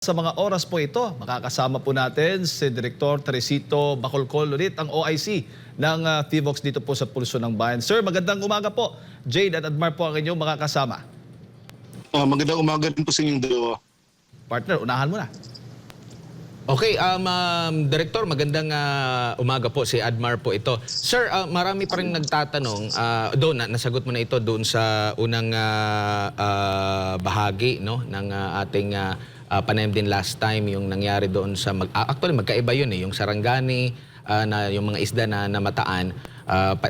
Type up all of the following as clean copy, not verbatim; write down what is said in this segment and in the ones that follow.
Sa mga oras po ito, makakasama po natin si Direktor Teresito Bacolcol ulit, ang OIC ng PHIVOLCS dito po sa Pulso ng Bayan. Sir, magandang umaga po. Jade at Admar po ang inyong makakasama. Magandang umaga din po sa inyong dalawa. Partner, unahan mo na. Okay, Director, magandang umaga po. Si Admar po ito. Sir, marami pa rin nagtatanong, doon, nasagot mo na ito doon sa unang bahagi no, ng ating panayam din last time, yung nangyari doon sa, actually magkaiba yun yung Sarangani, na yung mga isda na namataan.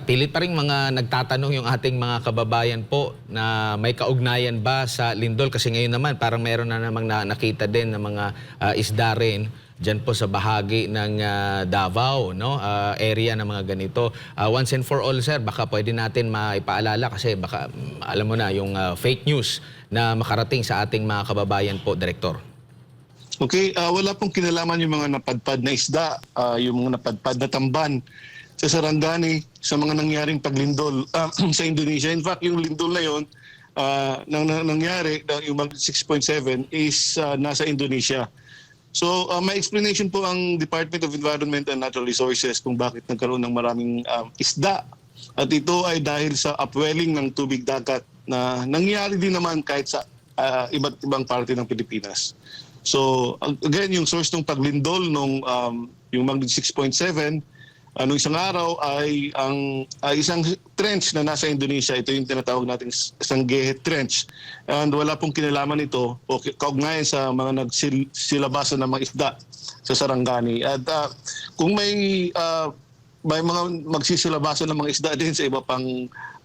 Pilit pa rin mga nagtatanong yung ating mga kababayan po na may kaugnayan ba sa lindol, kasi ngayon naman parang meron na namang nakita din ng mga isda rin dyan po sa bahagi ng Davao, no? Area ng mga ganito. Once and for all, sir, baka pwede natin maipaalala kasi baka alam mo na yung fake news na makarating sa ating mga kababayan po, Director. Okay, wala pong kinalaman yung mga napadpad na isda, yung mga napadpad na tamban sa Sarangani sa mga nangyaring paglindol sa Indonesia. In fact, yung lindol na yun, nangyari, yung 6.7 is nasa Indonesia. So, may explanation po ang Department of Environment and Natural Resources kung bakit nagkaroon ng maraming isda. At ito ay dahil sa upwelling ng tubig dagat na nangyari din naman kahit sa iba't ibang parte ng Pilipinas. So, again, yung source ng paglindol nung yung magnitude 6.7, nung isang araw ay isang trench na nasa Indonesia. Ito yung tinatawag nating Sanggehe Trench. And wala pong kinalaman ito o kaugnayan sa mga nagsilabasan ng mga isda sa Sarangani. At kung may mga magsisilabasan ng mga isda din sa iba pang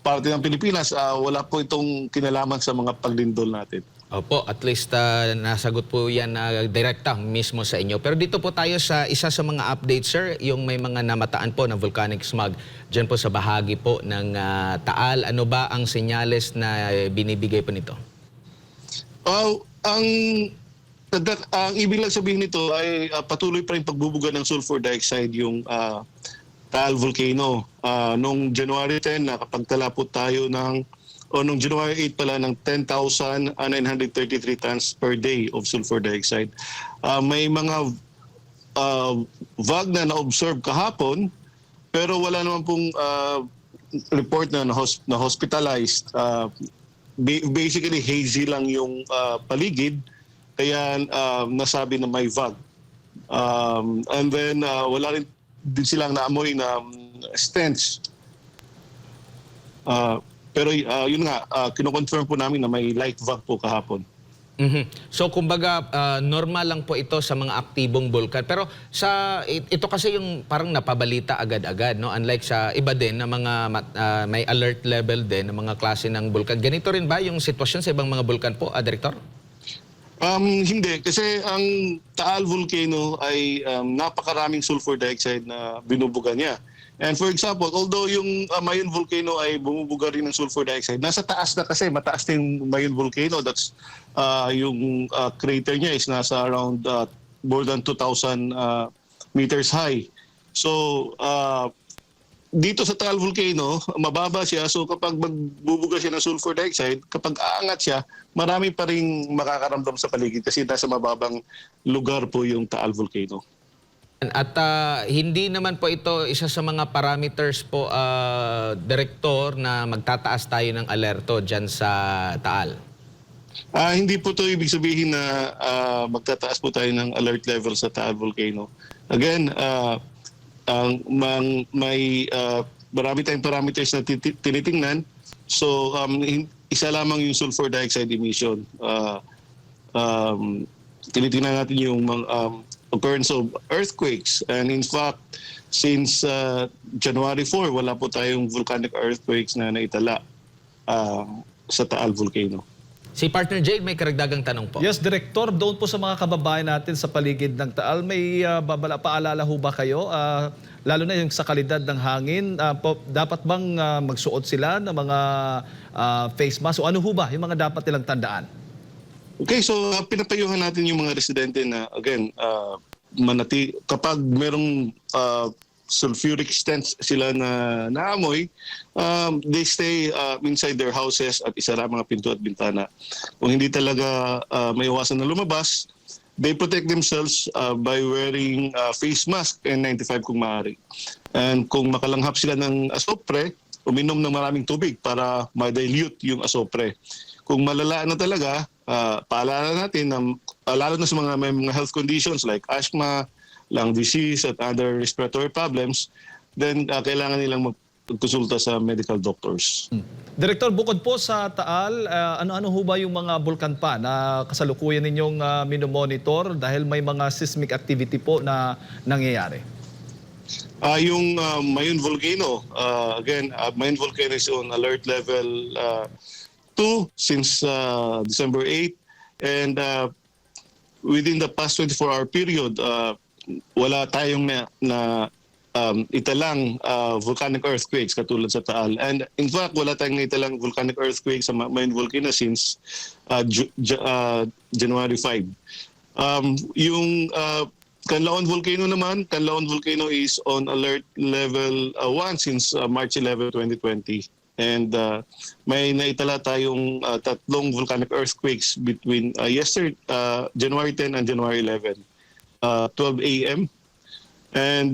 parte ng Pilipinas, wala po itong kinalaman sa mga paglindol natin. Opo, at least nasagot po yan direkta mismo sa inyo. Pero dito po tayo sa isa sa mga updates, sir, yung may mga namataan po ng volcanic smog dyan po sa bahagi po ng Taal. Ano ba ang senyales na binibigay po nito? Ang ibig lang sabihin nito ay patuloy pa rin pagbubuga ng sulfur dioxide yung Taal Volcano. Noong January 10, nakapagtala po tayo noong January 8 pala ng 10,933 tons per day of sulfur dioxide. May mga VAG na na-observe kahapon, pero wala naman pong report na hospitalized. Basically, hazy lang yung paligid, kaya nasabi na may VAG. And then, wala rin din silang naamoy na stench. Pero yun nga, kinoconfirm po namin na may light VAG po kahapon. So kumbaga normal lang po ito sa mga aktibong bulkan. Pero ito kasi yung parang napabalita agad-agad, no? Unlike sa iba din na mga may alert level din ng mga klase ng bulkan. Ganito rin ba yung sitwasyon sa ibang mga bulkan po, Director? Hindi, kasi ang Taal Volcano ay napakaraming sulfur dioxide na binubuga niya. And for example, although yung Mayon Volcano ay bumubuga rin ng sulfur dioxide, nasa taas na kasi, mataas din yung Mayon Volcano. That's yung crater niya is nasa around more than 2,000 meters high. So, dito sa Taal Volcano, mababa siya. So kapag magbubuga siya ng sulfur dioxide, kapag aangat siya, marami pa ring makakaramdam sa paligid kasi nasa mababang lugar po yung Taal Volcano. At hindi naman po ito isa sa mga parameters po, Direktor, na magtataas tayo ng alerto dyan sa Taal. Hindi po ito ibig sabihin na magtataas po tayo ng alert level sa Taal Volcano. Again, may marami tayong parameters na tinitingnan. So, isa lamang yung sulfur dioxide emission. Tinitingnan natin yung occurrence of earthquakes. And in fact, since January 4, wala po tayong volcanic earthquakes na naitala sa Taal Volcano. Si Partner Jade, may karagdagang tanong po. Yes, Director, doon po sa mga kababayan natin sa paligid ng Taal, may paalala ho ba kayo? Lalo na yung sa kalidad ng hangin, dapat bang magsuot sila ng mga face mask? O ano ho ba yung mga dapat nilang tandaan? Okay, so pinapayuhan natin yung mga residente na, again, kapag merong sulfuric stench sila na naamoy, they stay inside their houses at isara mga pinto at bintana. Kung hindi talaga may iwasan na lumabas, they protect themselves by wearing face mask N95 kung maaari. And kung makalanghap sila ng asopre, uminom ng maraming tubig para ma-dilute yung asopre. Kung malala na talaga, paalala natin na lalo na sa mga may mga health conditions like asthma, lung disease at other respiratory problems, then kailangan nilang magkonsulta sa medical doctors. Direktor, bukod po sa Taal, ano-ano ho ba yung mga bulkan pa na kasalukuyan ninyong minomonitor dahil may mga seismic activity po na nangyayari? Yung Mayon Volcano, again, Mayon Volcano is on alert level 2 since December 8. And within the past 24-hour period, wala tayong italang volcanic earthquakes katulad sa Taal. And in fact, wala tayong italang volcanic earthquakes sa Mayon Volcano since January 5. Yung Canlaon Volcano naman, Canlaon Volcano is on alert level 1 since March 11, 2020. And may naitala tayong tatlong volcanic earthquakes between January 10 and January 11, 12 a.m. And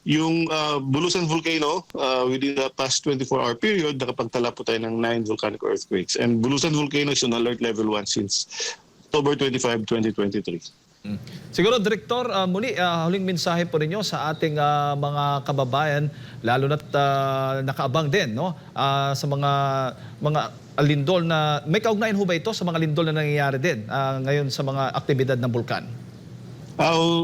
yung Bulusan Volcano, within the past 24-hour period, nakapagtala po tayo ng 9 volcanic earthquakes. And Bulusan Volcano is on alert level 1 since October 25, 2023. Siguro, Direktor, muli, huling mensahe po ninyo sa ating mga kababayan, lalo na't nakaabang din no? Sa mga lindol na, may kaugnayan ho ba ito sa mga lindol na nangyayari din ngayon sa mga aktibidad ng bulkan?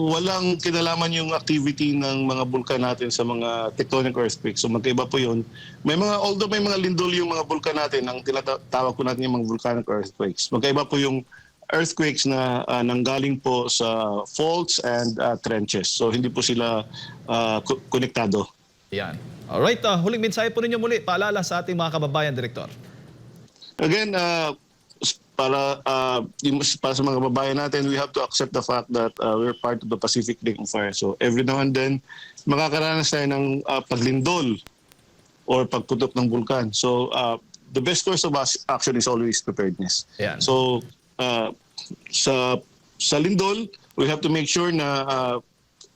Walang kinalaman yung activity ng mga bulkan natin sa mga tectonic earthquakes. So magkaiba po yun. Although may mga lindol yung mga bulkan natin, ang tinatawag ko natin yung mga volcanic earthquakes. Magkaiba po yung earthquakes na nanggaling po sa faults and trenches. So hindi po sila konektado. Yan. Alright, huling mensahe po ninyo muli, paalala sa ating mga kababayan, Direktor. Again, para sa mga kababayan natin, we have to accept the fact that we're part of the Pacific Ring of Fire. So every now and then, makakaranas tayo ng paglindol or pagputok ng bulkan. So the best course of action is always preparedness. Yan. So sa lindol, we have to make sure na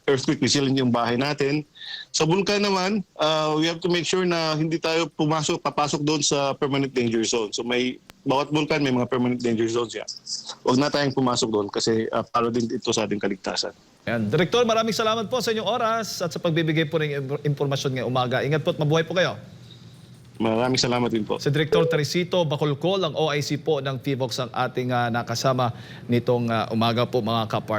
earthquake resilient yung bahay natin. Sa bulkan naman, we have to make sure na hindi tayo papasok doon sa permanent danger zone. So bawat bulkan may mga permanent danger zones yan. Huwag na tayong pumasok doon kasi para din ito sa ating kaligtasan. Yan. Direktor, maraming salamat po sa inyong oras at sa pagbibigay po ng impormasyon ngayong umaga. Ingat po at mabuhay po kayo. Maraming salamat din po. Si Director Teresito Bacolcol, ang OIC po ng PHIVOLCS ang ating nakasama nitong umaga po mga kapart.